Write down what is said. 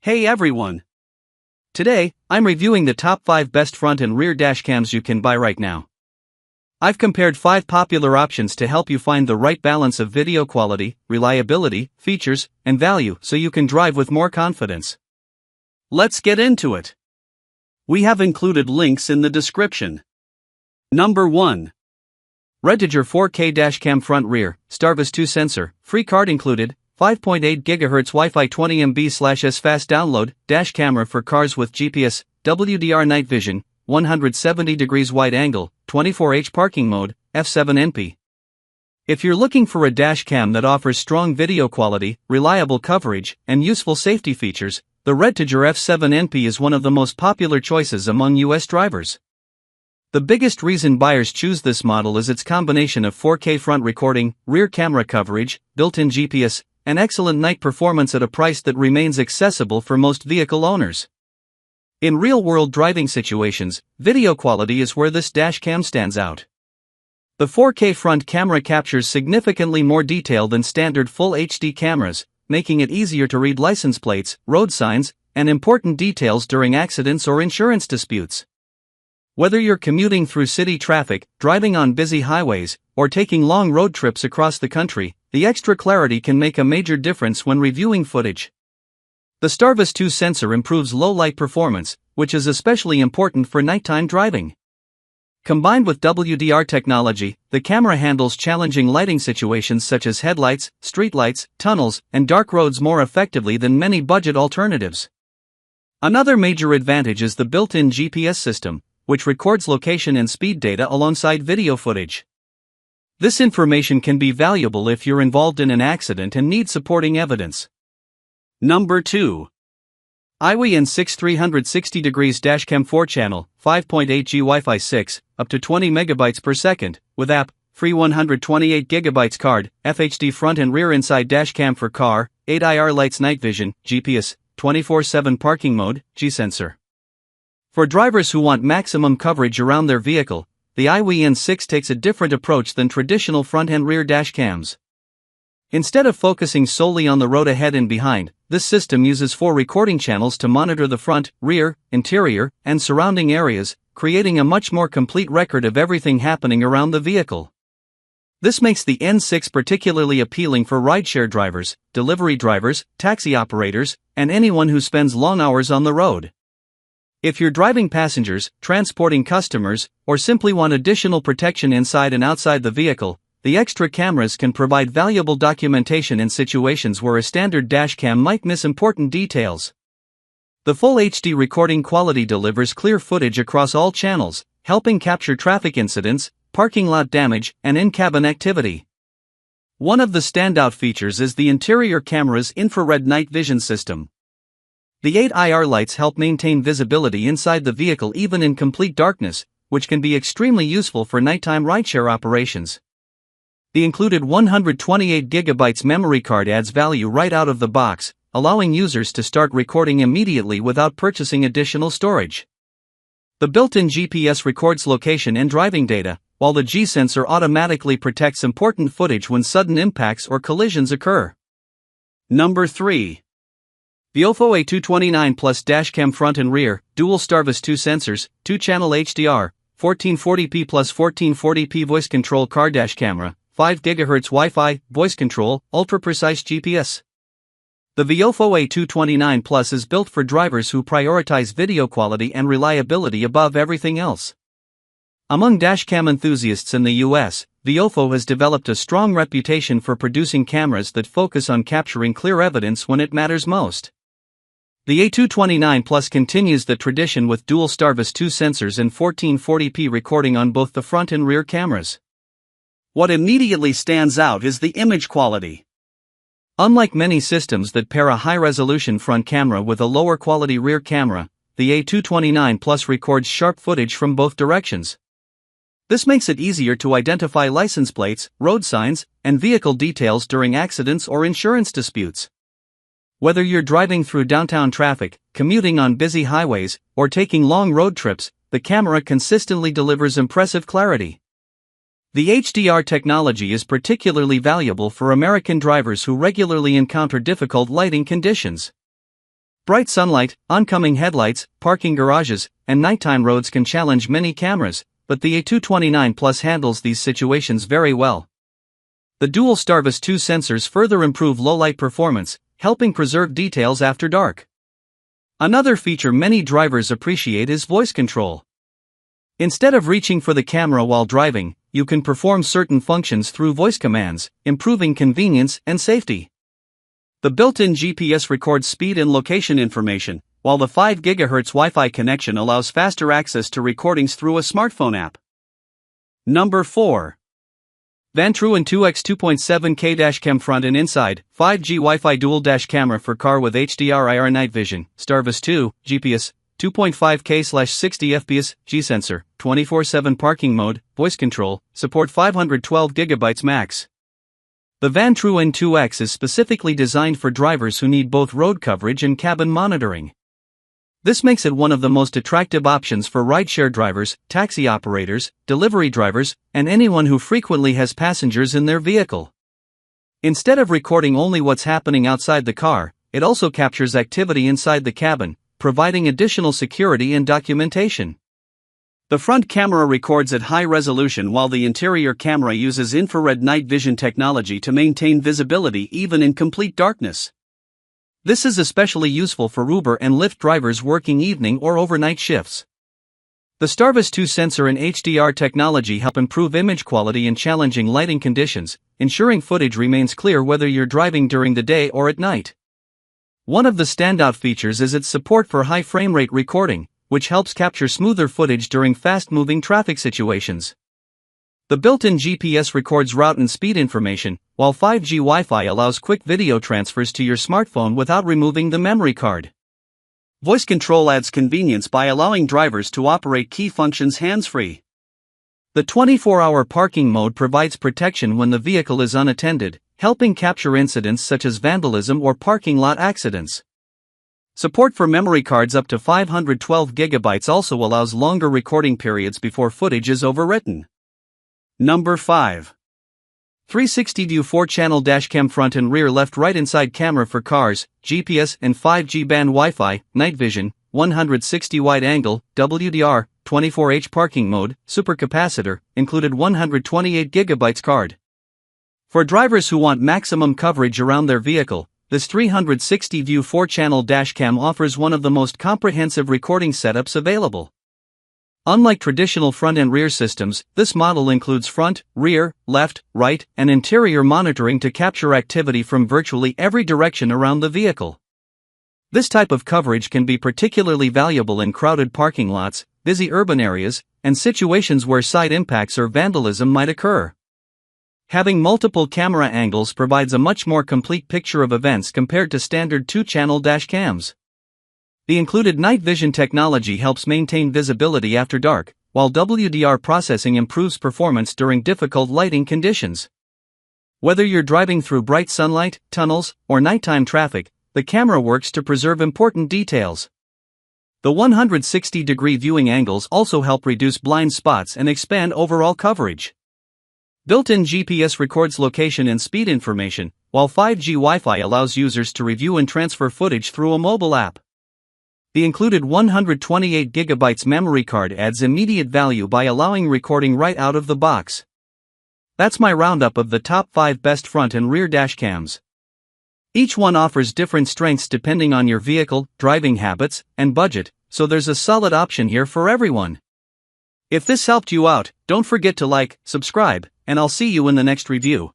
Hey everyone! Today, I'm reviewing the top 5 best front and rear dashcams you can buy right now. I've compared 5 popular options to help you find the right balance of video quality, reliability, features, and value so you can drive with more confidence. Let's get into it. We have included links in the description. Number 1. rideshare 4K Dashcam Front Rear, Starvis 2 Sensor, free card included, 5.8 GHz Wi-Fi 20 MB/s fast download, dash camera for cars with GPS, WDR night vision, 170 degrees wide angle, 24H parking mode, F7NP. If you're looking for a dash cam that offers strong video quality, reliable coverage, and useful safety features, the rideshare F7NP is one of the most popular choices among US drivers. The biggest reason buyers choose this model is its combination of 4K front recording, rear camera coverage, built-in GPS, and excellent night performance at a price that remains accessible for most vehicle owners. In real-world driving situations, video quality is where this dash cam stands out. The 4K front camera captures significantly more detail than standard Full HD cameras, making it easier to read license plates, road signs, and important details during accidents or insurance disputes. Whether you're commuting through city traffic, driving on busy highways, or taking long road trips across the country, the extra clarity can make a major difference when reviewing footage. The Starvis 2 sensor improves low-light performance, which is especially important for nighttime driving. Combined with WDR technology, the camera handles challenging lighting situations such as headlights, streetlights, tunnels, and dark roads more effectively than many budget alternatives. Another major advantage is the built-in GPS system, which records location and speed data alongside video footage. This information can be valuable if you're involved in an accident and need supporting evidence. Number 2. iWin 6 360 degrees Dashcam 4-channel, 5.8G Wi-Fi 6, up to 20 megabytes per second, with app, free 128 gigabytes card, FHD front and rear inside dashcam for car, 8 IR lights night vision, GPS, 24/7 parking mode, G-sensor. For drivers who want maximum coverage around their vehicle, the iWin 6 takes a different approach than traditional front and rear dashcams. Instead of focusing solely on the road ahead and behind, this system uses 4 recording channels to monitor the front, rear, interior, and surrounding areas, creating a much more complete record of everything happening around the vehicle. This makes the N6 particularly appealing for rideshare drivers, delivery drivers, taxi operators, and anyone who spends long hours on the road. If you're driving passengers, transporting customers, or simply want additional protection inside and outside the vehicle, the extra cameras can provide valuable documentation in situations where a standard dashcam might miss important details. The Full HD recording quality delivers clear footage across all channels, helping capture traffic incidents, parking lot damage, and in-cabin activity. One of the standout features is the interior camera's infrared night vision system. The 8 IR lights help maintain visibility inside the vehicle even in complete darkness, which can be extremely useful for nighttime rideshare operations. The included 128 GB memory card adds value right out of the box, allowing users to start recording immediately without purchasing additional storage. The built-in GPS records location and driving data, while the G-sensor automatically protects important footage when sudden impacts or collisions occur. Number 3. Viofo A229 Plus Dashcam Front and Rear, Dual Starvis 2 Sensors, 2-channel HDR, 1440p plus 1440p voice control car dash camera, 5 GHz Wi-Fi, voice control, ultra-precise GPS. The Viofo A229 Plus is built for drivers who prioritize video quality and reliability above everything else. Among dashcam enthusiasts in the US, Viofo has developed a strong reputation for producing cameras that focus on capturing clear evidence when it matters most. The A229 Plus continues the tradition with dual Starvis 2 sensors and 1440p recording on both the front and rear cameras. What immediately stands out is the image quality. Unlike many systems that pair a high-resolution front camera with a lower-quality rear camera, the A229 Plus records sharp footage from both directions. This makes it easier to identify license plates, road signs, and vehicle details during accidents or insurance disputes. Whether you're driving through downtown traffic, commuting on busy highways, or taking long road trips, the camera consistently delivers impressive clarity. The HDR technology is particularly valuable for American drivers who regularly encounter difficult lighting conditions. Bright sunlight, oncoming headlights, parking garages, and nighttime roads can challenge many cameras, but the A229 Plus handles these situations very well. The dual Starvis 2 sensors further improve low-light performance, helping preserve details after dark. Another feature many drivers appreciate is voice control. Instead of reaching for the camera while driving, you can perform certain functions through voice commands, improving convenience and safety. The built-in GPS records speed and location information, while the 5 GHz Wi-Fi connection allows faster access to recordings through a smartphone app. Number 4. Vantruon 2X 2.7K dashcam front and inside, 5G Wi-Fi dual dash camera for car with HDR IR night vision, Starvis 2, GPS, 2.5K/60 fps, G-sensor, 24/7 parking mode, voice control, support 512 GB max. The Vantruon 2X is specifically designed for drivers who need both road coverage and cabin monitoring. This makes it one of the most attractive options for rideshare drivers, taxi operators, delivery drivers, and anyone who frequently has passengers in their vehicle. Instead of recording only what's happening outside the car, it also captures activity inside the cabin, providing additional security and documentation. The front camera records at high resolution while the interior camera uses infrared night vision technology to maintain visibility even in complete darkness. This is especially useful for Uber and Lyft drivers working evening or overnight shifts. The Starvis 2 sensor and HDR technology help improve image quality in challenging lighting conditions, ensuring footage remains clear whether you're driving during the day or at night. One of the standout features is its support for high frame rate recording, which helps capture smoother footage during fast-moving traffic situations. The built-in GPS records route and speed information, while 5G Wi-Fi allows quick video transfers to your smartphone without removing the memory card. Voice control adds convenience by allowing drivers to operate key functions hands-free. The 24-hour parking mode provides protection when the vehicle is unattended, helping capture incidents such as vandalism or parking lot accidents. Support for memory cards up to 512 GB also allows longer recording periods before footage is overwritten. Number 5. 360 view 4-channel dashcam front and rear left right inside camera for cars, GPS and 5G band Wi-Fi, night vision, 160 wide angle, WDR, 24H parking mode, supercapacitor, included 128 GB card. For drivers who want maximum coverage around their vehicle, this 360 view 4-channel dashcam offers one of the most comprehensive recording setups available. Unlike traditional front and rear systems, this model includes front, rear, left, right, and interior monitoring to capture activity from virtually every direction around the vehicle. This type of coverage can be particularly valuable in crowded parking lots, busy urban areas, and situations where side impacts or vandalism might occur. Having multiple camera angles provides a much more complete picture of events compared to standard 2-channel dashcams. The included night vision technology helps maintain visibility after dark, while WDR processing improves performance during difficult lighting conditions. Whether you're driving through bright sunlight, tunnels, or nighttime traffic, the camera works to preserve important details. The 160-degree viewing angles also help reduce blind spots and expand overall coverage. Built-in GPS records location and speed information, while 5G Wi-Fi allows users to review and transfer footage through a mobile app. The included 128 GB memory card adds immediate value by allowing recording right out of the box. That's my roundup of the top 5 best front and rear dashcams. Each one offers different strengths depending on your vehicle, driving habits, and budget, so there's a solid option here for everyone. If this helped you out, don't forget to like, subscribe, and I'll see you in the next review.